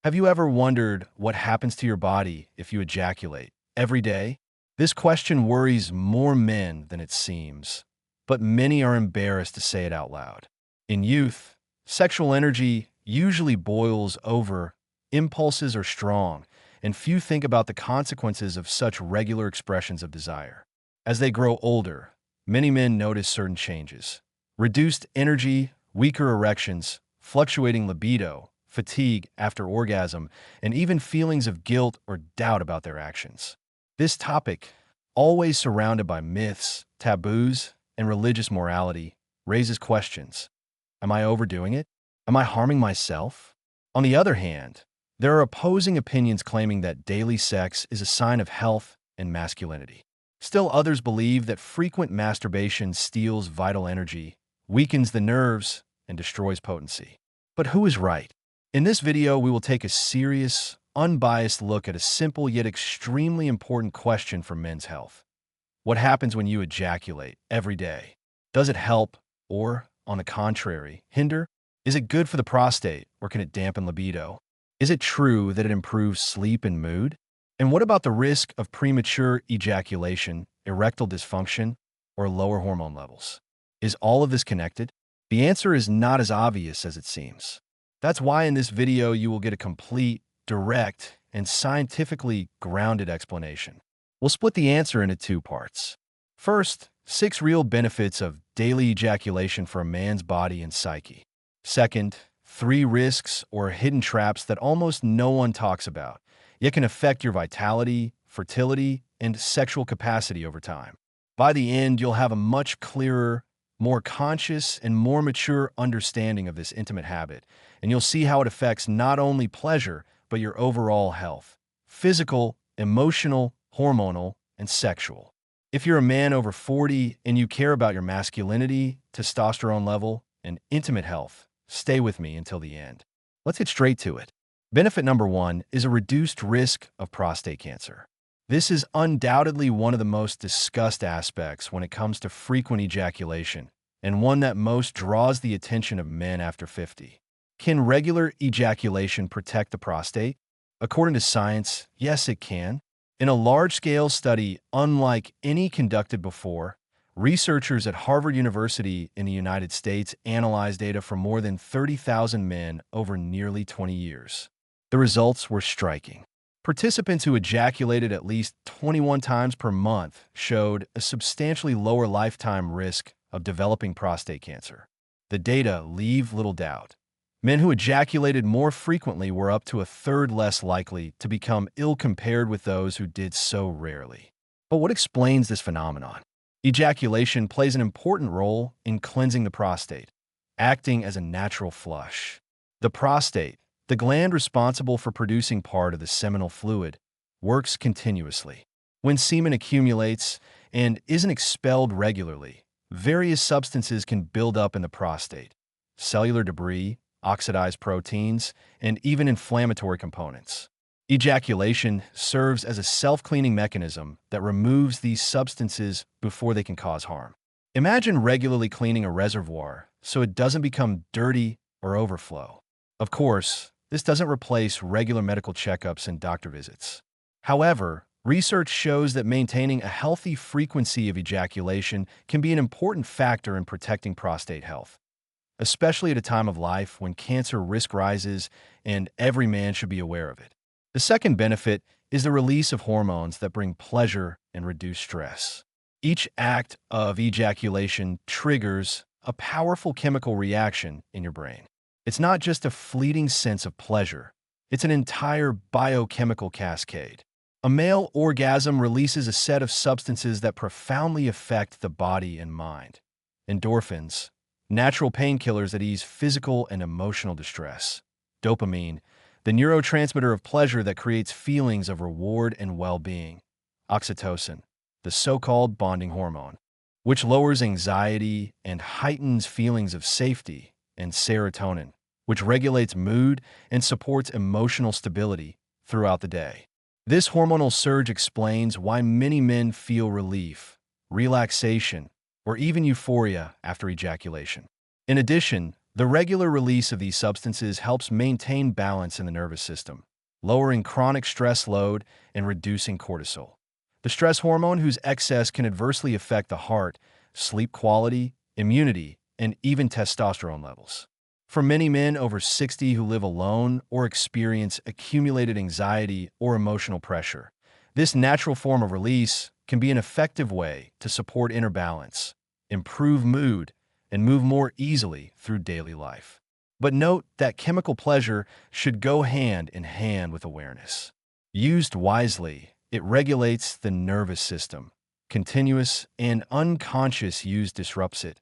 Have you ever wondered what happens to your body if you ejaculate every day? This question worries more men than it seems, but many are embarrassed to say it out loud. In youth, sexual energy usually boils over, impulses are strong, and few think about the consequences of such regular expressions of desire. As they grow older, many men notice certain changes: reduced energy, weaker erections, fluctuating libido, fatigue after orgasm, and even feelings of guilt or doubt about their actions. This topic, always surrounded by myths, taboos, and religious morality, raises questions. Am I overdoing it? Am I harming myself? On the other hand, there are opposing opinions claiming that daily sex is a sign of health and masculinity. Still, others believe that frequent masturbation steals vital energy, weakens the nerves, and destroys potency. But who is right? In this video, we will take a serious, unbiased look at a simple yet extremely important question for men's health. What happens when you ejaculate every day? Does it help or, on the contrary, hinder? Is it good for the prostate or can it dampen libido? Is it true that it improves sleep and mood? And what about the risk of premature ejaculation, erectile dysfunction, or lower hormone levels? Is all of this connected? The answer is not as obvious as it seems. That's why in this video you will get a complete, direct, and scientifically grounded explanation. We'll split the answer into two parts. First, 6 real benefits of daily ejaculation for a man's body and psyche. Second, 3 risks or hidden traps that almost no one talks about, yet can affect your vitality, fertility, and sexual capacity over time. By the end, you'll have a much clearer, more conscious, and more mature understanding of this intimate habit, and you'll see how it affects not only pleasure, but your overall health: physical, emotional, hormonal, and sexual. If you're a man over 40 and you care about your masculinity, testosterone level, and intimate health, stay with me until the end. Let's get straight to it. Benefit number 1 is a reduced risk of prostate cancer. This is undoubtedly one of the most discussed aspects when it comes to frequent ejaculation, and one that most draws the attention of men after 50. Can regular ejaculation protect the prostate? According to science, yes, it can. In a large-scale study unlike any conducted before, researchers at Harvard University in the United States analyzed data from more than 30,000 men over nearly 20 years. The results were striking. Participants who ejaculated at least 21 times per month showed a substantially lower lifetime risk of developing prostate cancer. The data leave little doubt. Men who ejaculated more frequently were up to a third less likely to become ill compared with those who did so rarely. But what explains this phenomenon? Ejaculation plays an important role in cleansing the prostate, acting as a natural flush. The prostate, the gland responsible for producing part of the seminal fluid, works continuously. When semen accumulates and isn't expelled regularly, various substances can build up in the prostate: cellular debris, oxidized proteins, and even inflammatory components. Ejaculation serves as a self-cleaning mechanism that removes these substances before they can cause harm. Imagine regularly cleaning a reservoir so it doesn't become dirty or overflow. Of course, this doesn't replace regular medical checkups and doctor visits. However, research shows that maintaining a healthy frequency of ejaculation can be an important factor in protecting prostate health, especially at a time of life when cancer risk rises, and every man should be aware of it. The second benefit is the release of hormones that bring pleasure and reduce stress. Each act of ejaculation triggers a powerful chemical reaction in your brain. It's not just a fleeting sense of pleasure, it's an entire biochemical cascade. A male orgasm releases a set of substances that profoundly affect the body and mind. Endorphins, natural painkillers that ease physical and emotional distress. Dopamine, the neurotransmitter of pleasure that creates feelings of reward and well-being. Oxytocin, the so-called bonding hormone, which lowers anxiety and heightens feelings of safety. And serotonin, which regulates mood and supports emotional stability throughout the day. This hormonal surge explains why many men feel relief, relaxation, or even euphoria after ejaculation. In addition, The regular release of these substances helps maintain balance in the nervous system, lowering chronic stress load and reducing cortisol, the stress hormone whose excess can adversely affect the heart, sleep quality, immunity, and even testosterone levels. For many men over 60 who live alone or experience accumulated anxiety or emotional pressure, this natural form of release can be an effective way to support inner balance, improve mood, and move more easily through daily life. But note that chemical pleasure should go hand in hand with awareness. Used wisely, it regulates the nervous system. Continuous and unconscious use disrupts it.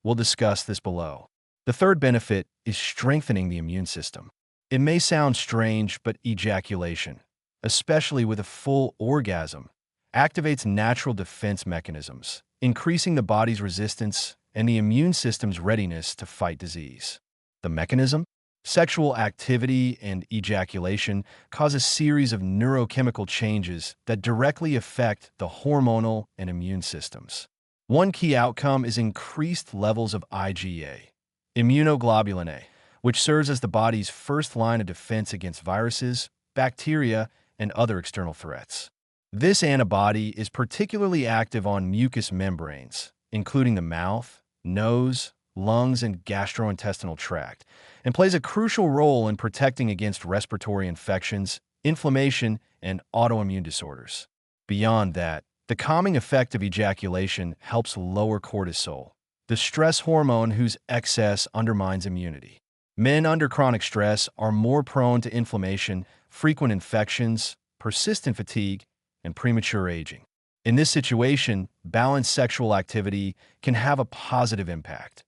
We'll discuss this below. The third benefit is strengthening the immune system. It may sound strange, but ejaculation, especially with a full orgasm, activates natural defense mechanisms, increasing the body's resistance and the immune system's readiness to fight disease. The mechanism? Sexual activity and ejaculation cause a series of neurochemical changes that directly affect the hormonal and immune systems. One key outcome is increased levels of IgA, immunoglobulin A, which serves as the body's first line of defense against viruses, bacteria, and other external threats. This antibody is particularly active on mucous membranes, including the mouth, nose, lungs, and gastrointestinal tract, and plays a crucial role in protecting against respiratory infections, inflammation, and autoimmune disorders. Beyond that, the calming effect of ejaculation helps lower cortisol, the stress hormone whose excess undermines immunity. Men under chronic stress are more prone to inflammation, frequent infections, persistent fatigue, and premature aging. In this situation, balanced sexual activity can have a positive impact,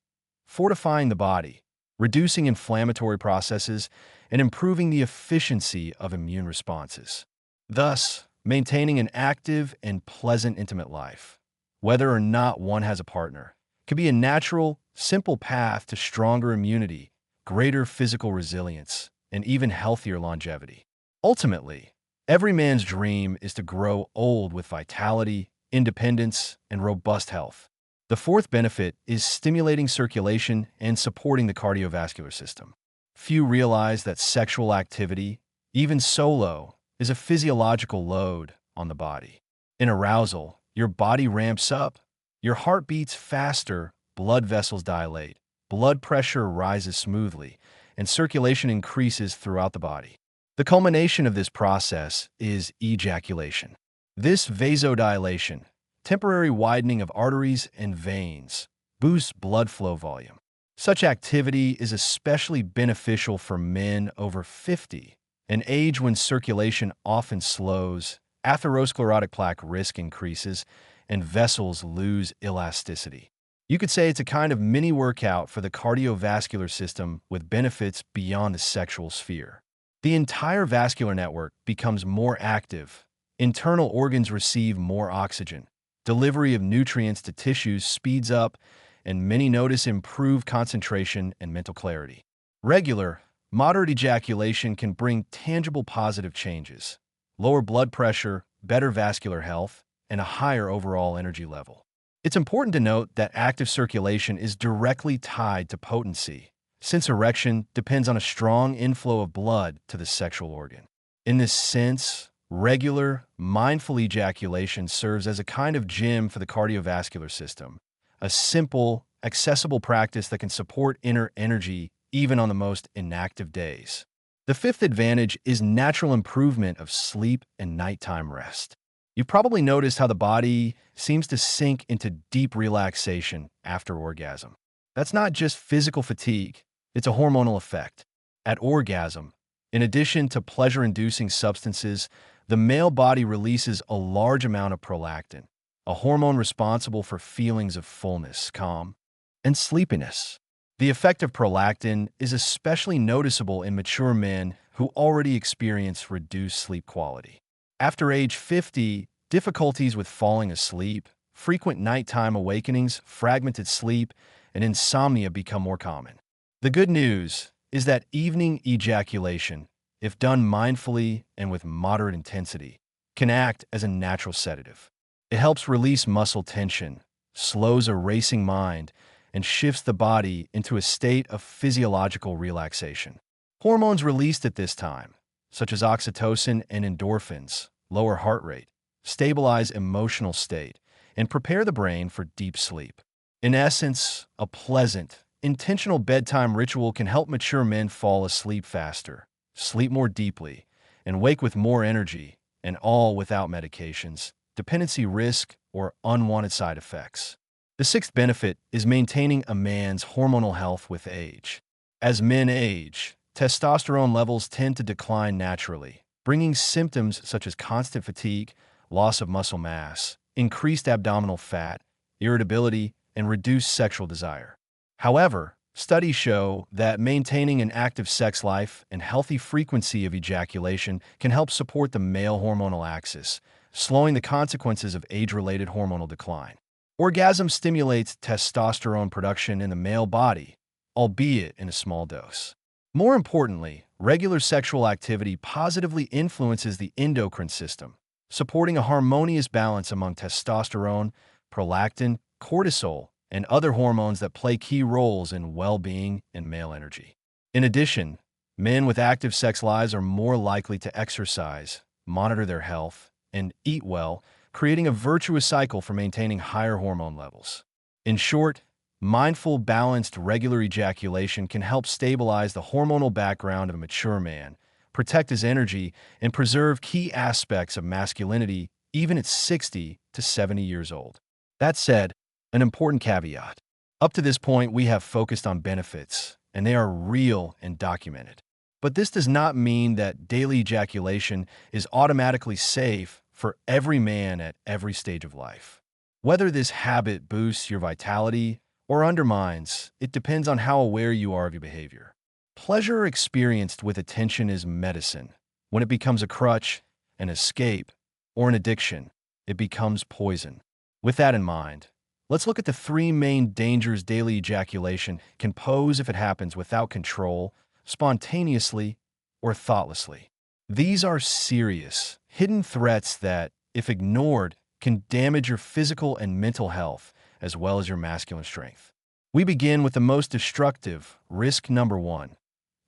fortifying the body, reducing inflammatory processes, and improving the efficiency of immune responses. Thus, maintaining an active and pleasant intimate life, whether or not one has a partner, can be a natural, simple path to stronger immunity, greater physical resilience, and even healthier longevity. Ultimately, every man's dream is to grow old with vitality, independence, and robust health. The fourth benefit is stimulating circulation and supporting the cardiovascular system. Few realize that sexual activity, even solo, is a physiological load on the body. In arousal, your body ramps up, your heart beats faster, blood vessels dilate, blood pressure rises smoothly, and circulation increases throughout the body. The culmination of this process is ejaculation. This vasodilation, temporary widening of arteries and veins, boosts blood flow volume. Such activity is especially beneficial for men over 50, an age when circulation often slows, atherosclerotic plaque risk increases, and vessels lose elasticity. You could say it's a kind of mini workout for the cardiovascular system with benefits beyond the sexual sphere. The entire vascular network becomes more active, internal organs receive more oxygen, delivery of nutrients to tissues speeds up, and many notice improved concentration and mental clarity. Regular, moderate ejaculation can bring tangible positive changes, lower blood pressure, better vascular health, and a higher overall energy level. It's important to note that active circulation is directly tied to potency, since erection depends on a strong inflow of blood to the sexual organ. In this sense, regular, mindful ejaculation serves as a kind of gym for the cardiovascular system, a simple, accessible practice that can support inner energy even on the most inactive days. The fifth advantage is natural improvement of sleep and nighttime rest. You've probably noticed how the body seems to sink into deep relaxation after orgasm. That's not just physical fatigue, it's a hormonal effect. At orgasm, in addition to pleasure-inducing substances, the male body releases a large amount of prolactin, a hormone responsible for feelings of fullness, calm, and sleepiness. The effect of prolactin is especially noticeable in mature men who already experience reduced sleep quality. After age 50, difficulties with falling asleep, frequent nighttime awakenings, fragmented sleep, and insomnia become more common. The good news is that evening ejaculation, if done mindfully and with moderate intensity, can act as a natural sedative. It helps release muscle tension, slows a racing mind, and shifts the body into a state of physiological relaxation. Hormones released at this time, such as oxytocin and endorphins, lower heart rate, stabilize emotional state, and prepare the brain for deep sleep. In essence, a pleasant, intentional bedtime ritual can help mature men fall asleep faster, sleep more deeply, and wake with more energy, and all without medications, dependency risk, or unwanted side effects. The sixth benefit is maintaining a man's hormonal health with age. As men age, testosterone levels tend to decline naturally, bringing symptoms such as constant fatigue, loss of muscle mass, increased abdominal fat, irritability, and reduced sexual desire. However, studies show that maintaining an active sex life and healthy frequency of ejaculation can help support the male hormonal axis, slowing the consequences of age-related hormonal decline. Orgasm stimulates testosterone production in the male body, albeit in a small dose. More importantly, regular sexual activity positively influences the endocrine system, supporting a harmonious balance among testosterone, prolactin, cortisol, and other hormones that play key roles in well-being and male energy. In addition, men with active sex lives are more likely to exercise, monitor their health, and eat well, creating a virtuous cycle for maintaining higher hormone levels. In short, mindful, balanced, regular ejaculation can help stabilize the hormonal background of a mature man, protect his energy, and preserve key aspects of masculinity even at 60 to 70 years old. That said, an important caveat. Up to this point, we have focused on benefits, and they are real and documented. But this does not mean that daily ejaculation is automatically safe for every man at every stage of life. Whether this habit boosts your vitality or undermines, it depends on how aware you are of your behavior. Pleasure experienced with attention is medicine. When it becomes a crutch, an escape, or an addiction, it becomes poison. With that in mind, let's look at the three main dangers daily ejaculation can pose if it happens without control, spontaneously, or thoughtlessly. These are serious, hidden threats that, if ignored, can damage your physical and mental health, as well as your masculine strength. We begin with the most destructive, risk number one: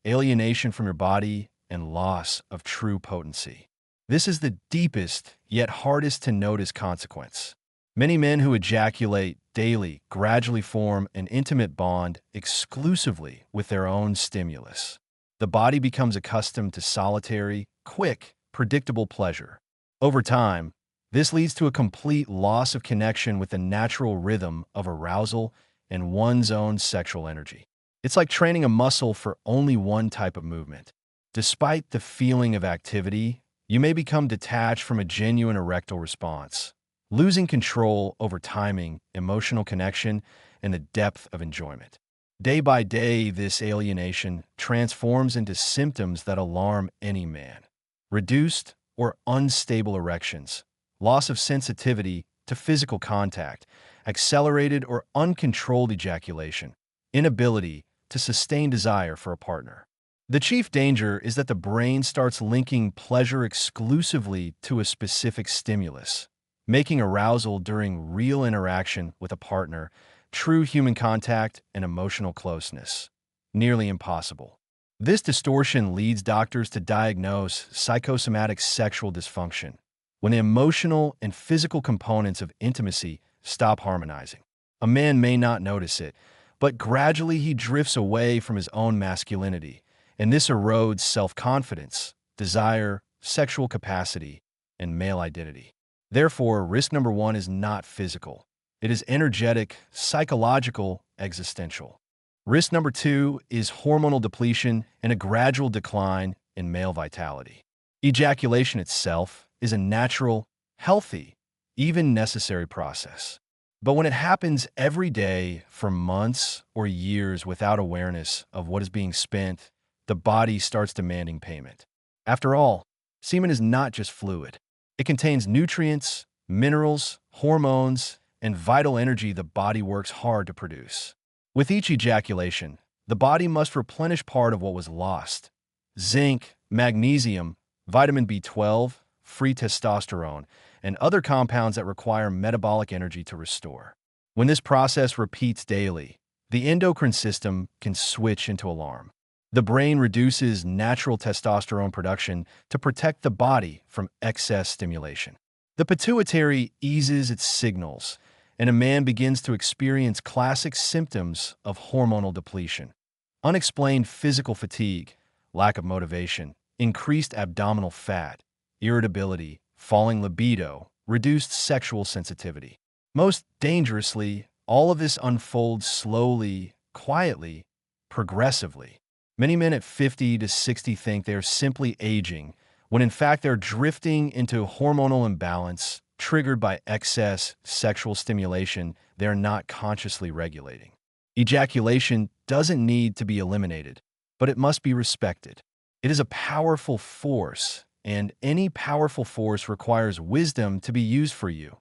alienation from your body and loss of true potency. This is the deepest, yet hardest to notice consequence. Many men who ejaculate daily gradually form an intimate bond exclusively with their own stimulus. The body becomes accustomed to solitary, quick, predictable pleasure. Over time, this leads to a complete loss of connection with the natural rhythm of arousal and one's own sexual energy. It's like training a muscle for only one type of movement. Despite the feeling of activity, you may become detached from a genuine erectile response, losing control over timing, emotional connection, and the depth of enjoyment. Day by day, this alienation transforms into symptoms that alarm any man: reduced or unstable erections, loss of sensitivity to physical contact, accelerated or uncontrolled ejaculation, inability to sustain desire for a partner. The chief danger is that the brain starts linking pleasure exclusively to a specific stimulus, making arousal during real interaction with a partner, true human contact, and emotional closeness nearly impossible. This distortion leads doctors to diagnose psychosomatic sexual dysfunction, when the emotional and physical components of intimacy stop harmonizing. A man may not notice it, but gradually he drifts away from his own masculinity, and this erodes self-confidence, desire, sexual capacity, and male identity. Therefore, risk number one is not physical. It is energetic, psychological, existential. Risk number two is hormonal depletion and a gradual decline in male vitality. Ejaculation itself is a natural, healthy, even necessary process. But when it happens every day for months or years without awareness of what is being spent, the body starts demanding payment. After all, semen is not just fluid. It contains nutrients, minerals, hormones, and vital energy the body works hard to produce. With each ejaculation, the body must replenish part of what was lost: zinc, magnesium, vitamin B12, free testosterone, and other compounds that require metabolic energy to restore. When this process repeats daily, the endocrine system can switch into alarm. The brain reduces natural testosterone production to protect the body from excess stimulation. The pituitary eases its signals, and a man begins to experience classic symptoms of hormonal depletion. Unexplained physical fatigue, lack of motivation, increased abdominal fat, irritability, falling libido, reduced sexual sensitivity. Most dangerously, all of this unfolds slowly, quietly, progressively. Many men at 50 to 60 think they are simply aging, when in fact they're drifting into hormonal imbalance triggered by excess sexual stimulation they are not consciously regulating. Ejaculation doesn't need to be eliminated, but it must be respected. It is a powerful force, and any powerful force requires wisdom to be used for you,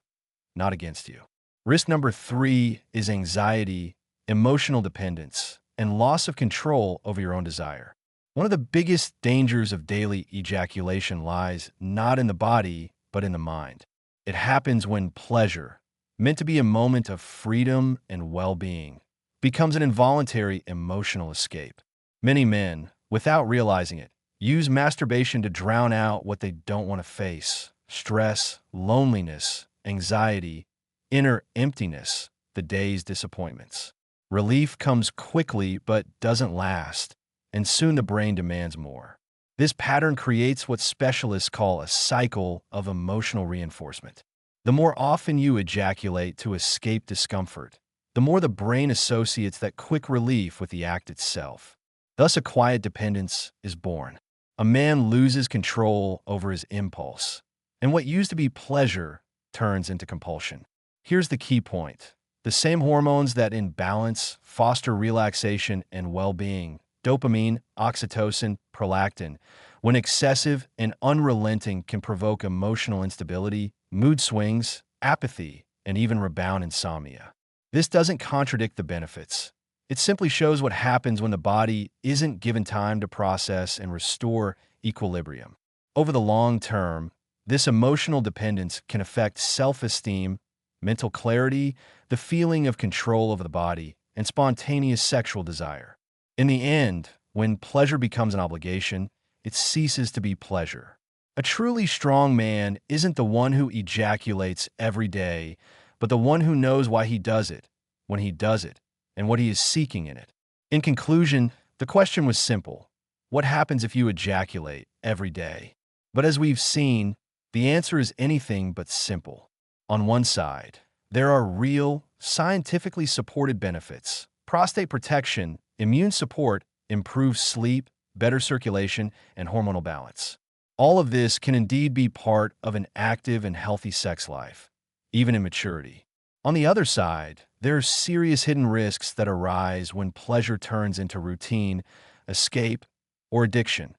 not against you. Risk number 3 is anxiety, emotional dependence, and loss of control over your own desire. One of the biggest dangers of daily ejaculation lies not in the body, but in the mind. It happens when pleasure, meant to be a moment of freedom and well-being, becomes an involuntary emotional escape. Many men, without realizing it, use masturbation to drown out what they don't want to face: stress, loneliness, anxiety, inner emptiness, the day's disappointments. Relief comes quickly but doesn't last, and soon the brain demands more. This pattern creates what specialists call a cycle of emotional reinforcement. The more often you ejaculate to escape discomfort, the more the brain associates that quick relief with the act itself. Thus, a quiet dependence is born. A man loses control over his impulse, and what used to be pleasure turns into compulsion. Here's the key point. The same hormones that in balance foster relaxation and well-being, dopamine, oxytocin, prolactin, when excessive and unrelenting can provoke emotional instability, mood swings, apathy, and even rebound insomnia. This doesn't contradict the benefits. It simply shows what happens when the body isn't given time to process and restore equilibrium. Over the long term, this emotional dependence can affect self-esteem, mental clarity, the feeling of control over the body, and spontaneous sexual desire. In the end, when pleasure becomes an obligation, it ceases to be pleasure. A truly strong man isn't the one who ejaculates every day, but the one who knows why he does it, when he does it, and what he is seeking in it. In conclusion, the question was simple: what happens if you ejaculate every day? But as we've seen, the answer is anything but simple. On one side, there are real, scientifically supported benefits: prostate protection, immune support, improved sleep, better circulation, and hormonal balance. All of this can indeed be part of an active and healthy sex life, even in maturity. On the other side, there are serious hidden risks that arise when pleasure turns into routine, escape, or addiction.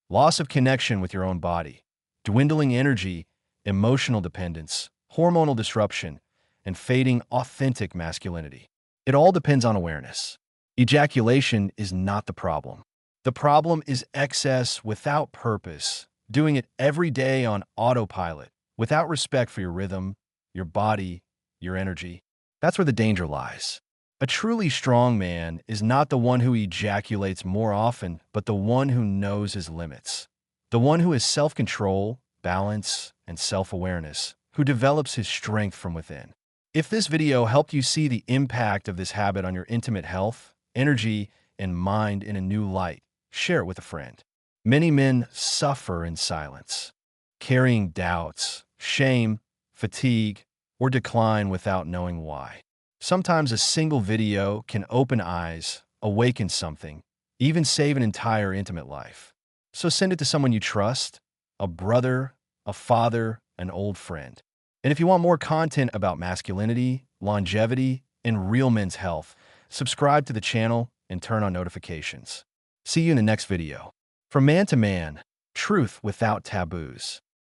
Loss of connection with your own body, dwindling energy, emotional dependence, hormonal disruption, and fading authentic masculinity. It all depends on awareness. Ejaculation is not the problem. The problem is excess without purpose, doing it every day on autopilot, without respect for your rhythm, your body, your energy. That's where the danger lies. A truly strong man is not the one who ejaculates more often, but the one who knows his limits. The one who has self-control, balance, and self-awareness, who develops his strength from within. If this video helped you see the impact of this habit on your intimate health, energy, and mind in a new light, share it with a friend. Many men suffer in silence, carrying doubts, shame, fatigue, or decline without knowing why. Sometimes a single video can open eyes, awaken something, even save an entire intimate life. So send it to someone you trust, a brother, a father, an old friend. And if you want more content about masculinity, longevity, and real men's health, subscribe to the channel and turn on notifications. See you in the next video. From man to man, truth without taboos.